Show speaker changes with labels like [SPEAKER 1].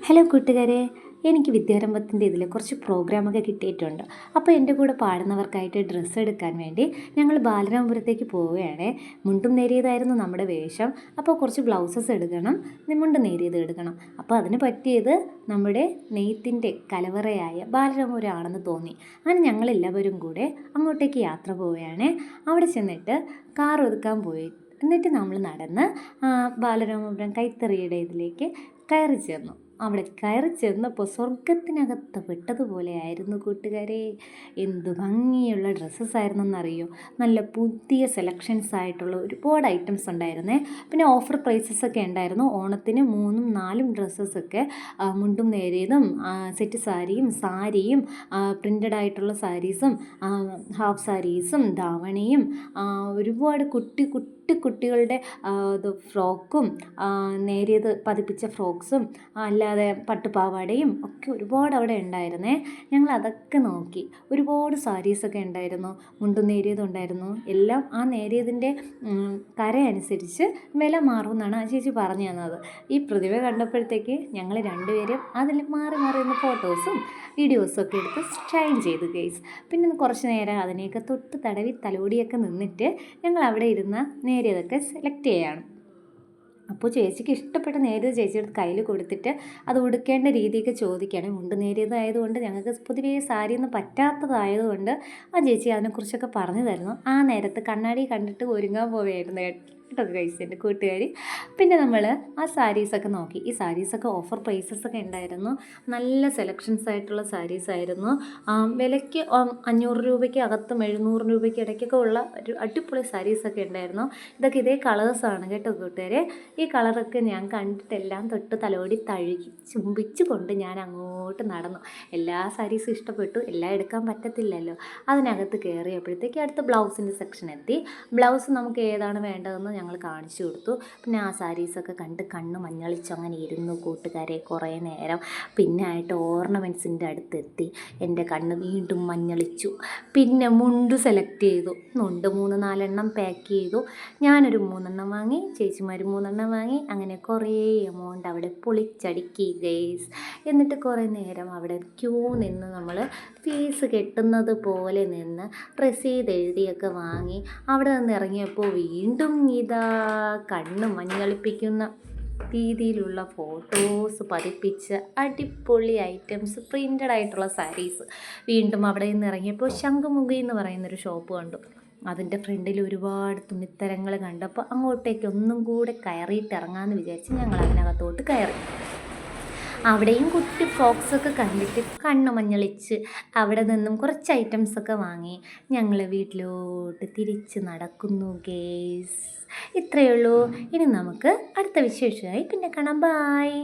[SPEAKER 1] Hello കൂട്ടുകാരെ, എനിക്ക് വിദ്യാരംഭത്തിൻ്റെ ഇതിൽ കുറച്ച് പ്രോഗ്രാമൊക്കെ കിട്ടിയിട്ടുണ്ട്. അപ്പോൾ എൻ്റെ കൂടെ പാടുന്നവർക്കായിട്ട് ഡ്രസ്സ് എടുക്കാൻ വേണ്ടി ഞങ്ങൾ ബാലരാമപുരത്തേക്ക് പോവുകയാണ്. മുണ്ടും നേരിയതായിരുന്നു നമ്മുടെ വേഷം. അപ്പോൾ കുറച്ച് ബ്ലൗസസ് എടുക്കണം, മുണ്ട് നേരിയത് എടുക്കണം. അപ്പോൾ അതിന് പറ്റിയത് നമ്മുടെ നെയ്ത്തിൻ്റെ കലവറയായ ബാലരാമപുരം ആണെന്ന് തോന്നി. അങ്ങനെ ഞങ്ങളെല്ലാവരും കൂടെ അങ്ങോട്ടേക്ക് യാത്ര പോവുകയാണ്. അവിടെ ചെന്നിട്ട് കാർ ഒതുക്കാൻ പോയി. എന്നിട്ട് നമ്മൾ നടന്ന് ബാലരാമപുരം കൈത്തറിയുടെ ഇതിലേക്ക് കയറി ചെന്നു. അവിടെ കയറി ചെന്നപ്പോൾ സ്വർഗത്തിനകത്ത് പെട്ടതുപോലെയായിരുന്നു കൂട്ടുകാരെ. എന്തു ഭംഗിയുള്ള ഡ്രസ്സസ് ആയിരുന്നെന്നറിയോ. നല്ല പുതിയ സെലക്ഷൻസ് ആയിട്ടുള്ള ഒരുപാട് ഐറ്റംസ് ഉണ്ടായിരുന്നേ. പിന്നെ ഓഫർ പ്രൈസസൊക്കെ ഉണ്ടായിരുന്നു. ഓണത്തിന് 3ഉം 4ഉം ഡ്രസ്സസൊക്കെ മുണ്ടും നേരിയതും സെറ്റ് സാരിയും പ്രിൻ്റഡ് ആയിട്ടുള്ള സാരീസും ഹാഫ് സാരീസും ധാവണിയും ഒരുപാട് കുട്ടികളുടെ ഫ്രോക്കും നേരിയത് പതിപ്പിച്ച ഫ്രോക്സും അല്ലാതെ പട്ടുപാവാടയും ഒക്കെ ഒരുപാട് അവിടെ ഉണ്ടായിരുന്നേ. ഞങ്ങൾ അതൊക്കെ നോക്കി. ഒരുപാട് സാരീസൊക്കെ ഉണ്ടായിരുന്നു, മുണ്ടും നേരിയതും ഉണ്ടായിരുന്നു. എല്ലാം ആ നേരിയതിൻ്റെ കര അനുസരിച്ച് വില മാറുമെന്നാണ് ആ ചേച്ചി പറഞ്ഞു തന്നത്. ഈ പ്രതിഭ കണ്ടപ്പോഴത്തേക്ക് ഞങ്ങൾ രണ്ടുപേരും അതിൽ മാറി നിന്ന് ഫോട്ടോസും വീഡിയോസും ഒക്കെ എടുത്ത് ഷൈൻ ചെയ്തു ഗൈസ്. പിന്നെ കുറച്ച് നേരം അതിനെയൊക്കെ തൊട്ട് തടവി തലോടിയൊക്കെ നിന്നിട്ട് ഞങ്ങൾ അവിടെ ഇരുന്ന നേരിയതൊക്കെ സെലക്ട് ചെയ്യുകയാണ്. അപ്പോൾ ചേച്ചിക്ക് ഇഷ്ടപ്പെട്ട നേരിയത് ചേച്ചിയുടെ കയ്യിൽ കൊടുത്തിട്ട് അത് ഉടുക്കേണ്ട രീതിയൊക്കെ ചോദിക്കുകയാണ്. മുണ്ട് നേരിയതായതുകൊണ്ട് ഞങ്ങൾക്ക് പൊതുവേ സാരിയൊന്നും പറ്റാത്തതായതുകൊണ്ട് ആ ചേച്ചി അതിനെക്കുറിച്ചൊക്കെ പറഞ്ഞു തരുന്നു. ആ നേരത്ത് കണ്ണാടി കണ്ടിട്ട് ഒരുങ്ങാൻ പോവുകയായിരുന്നു കേട്ടോ ഗൈസ് എൻ്റെ കൂട്ടുകാർ. പിന്നെ നമ്മൾ ആ സാരീസൊക്കെ നോക്കി. ഈ സാരീസൊക്കെ ഓഫർ പ്രൈസസൊക്കെ ഉണ്ടായിരുന്നു. നല്ല സെലക്ഷൻസ് ആയിട്ടുള്ള സാരീസായിരുന്നു. വിലയ്ക്ക് 500 രൂപയ്ക്ക് അകത്തും 700 രൂപയ്ക്ക് ഇടയ്ക്കൊക്കെ ഉള്ള ഒരു അടിപൊളി സാരീസൊക്കെ ഉണ്ടായിരുന്നു. ഇതൊക്കെ ഇതേ കളേഴ്സാണ് കേട്ടോ കൂട്ടുകാരെ. ഈ കളറൊക്കെ ഞാൻ കണ്ടിട്ടെല്ലാം തൊട്ട് തലോടി തഴുകി ചുംബിച്ച് കൊണ്ട് ഞാൻ അങ്ങോട്ട് നടന്നു. എല്ലാ സാരീസും ഇഷ്ടപ്പെട്ടു, എല്ലാം എടുക്കാൻ പറ്റത്തില്ലല്ലോ. അതിനകത്ത് കയറിയപ്പോഴത്തേക്ക് അടുത്ത ബ്ലൗസിൻ്റെ സെക്ഷൻ എത്തി. ബ്ലൗസ് നമുക്ക് ഏതാണ് വേണ്ടതെന്ന് ഞങ്ങൾ കാണിച്ചു കൊടുത്തു. പിന്നെ ആ സാരീസൊക്കെ കണ്ട് കണ്ണ് മഞ്ഞളിച്ചു അങ്ങനെ ഇരുന്നു കൂട്ടുകാരെ കുറേ നേരം. പിന്നെ ആയിട്ട് ഓർണമെൻറ്റ്സിൻ്റെ അടുത്തെത്തി. എൻ്റെ കണ്ണ് വീണ്ടും മഞ്ഞളിച്ചു. പിന്നെ മുണ്ട് സെലക്ട് ചെയ്തു. മുണ്ട് 3-4 എണ്ണം പാക്ക് ചെയ്തു. ഞാനൊരു 3 എണ്ണം വാങ്ങി, ചേച്ചിമാർ 3 എണ്ണം വാങ്ങി. അങ്ങനെ കുറേ എമൗണ്ട് അവിടെ പൊളിച്ചടുക്കി ഗൈസ്. എന്നിട്ട് കുറേ നേരം അവിടെ ക്യൂ നിന്ന് നമ്മൾ ഫീസ് കെട്ടുന്നത് പോലെ നിന്ന് റസീത് എഴുതിയൊക്കെ വാങ്ങി. അവിടെ നിന്ന് ഇറങ്ങിയപ്പോൾ വീണ്ടും ഇതാ കണ്ണ് മഞ്ഞളിപ്പിക്കുന്ന രീതിയിലുള്ള ഫോട്ടോസ് പതിപ്പിച്ച അടിപൊളി ഐറ്റംസ് പ്രിൻ്റഡ് ആയിട്ടുള്ള സാരീസ്. വീണ്ടും അവിടെ നിന്ന് ഇറങ്ങിയപ്പോൾ ശംഖുമുഖി എന്ന് പറയുന്നൊരു ഷോപ്പ് കണ്ടു. അതിൻ്റെ ഫ്രണ്ടിൽ ഒരുപാട് തുണിത്തരങ്ങൾ കണ്ടപ്പോൾ അങ്ങോട്ടേക്ക് ഒന്നും കൂടെ കയറിയിട്ട് ഇറങ്ങാമെന്ന് വിചാരിച്ച് ഞങ്ങൾ അതിനകത്തോട്ട് കയറി. അവിടെയും കുട്ടി ഫ്രോക്സൊക്കെ കണ്ടിട്ട് കണ്ണു മഞ്ഞളിച്ച് അവിടെ നിന്നും കുറച്ച് ഐറ്റംസൊക്കെ വാങ്ങി ഞങ്ങൾ വീട്ടിലോട്ട് തിരിച്ച് നടക്കുന്നു ഗേസ്. ഇത്രയേ ഉള്ളൂ. ഇനി നമുക്ക് അടുത്ത വിശേഷമായി പിന്നെ കാണാം. ബായ്.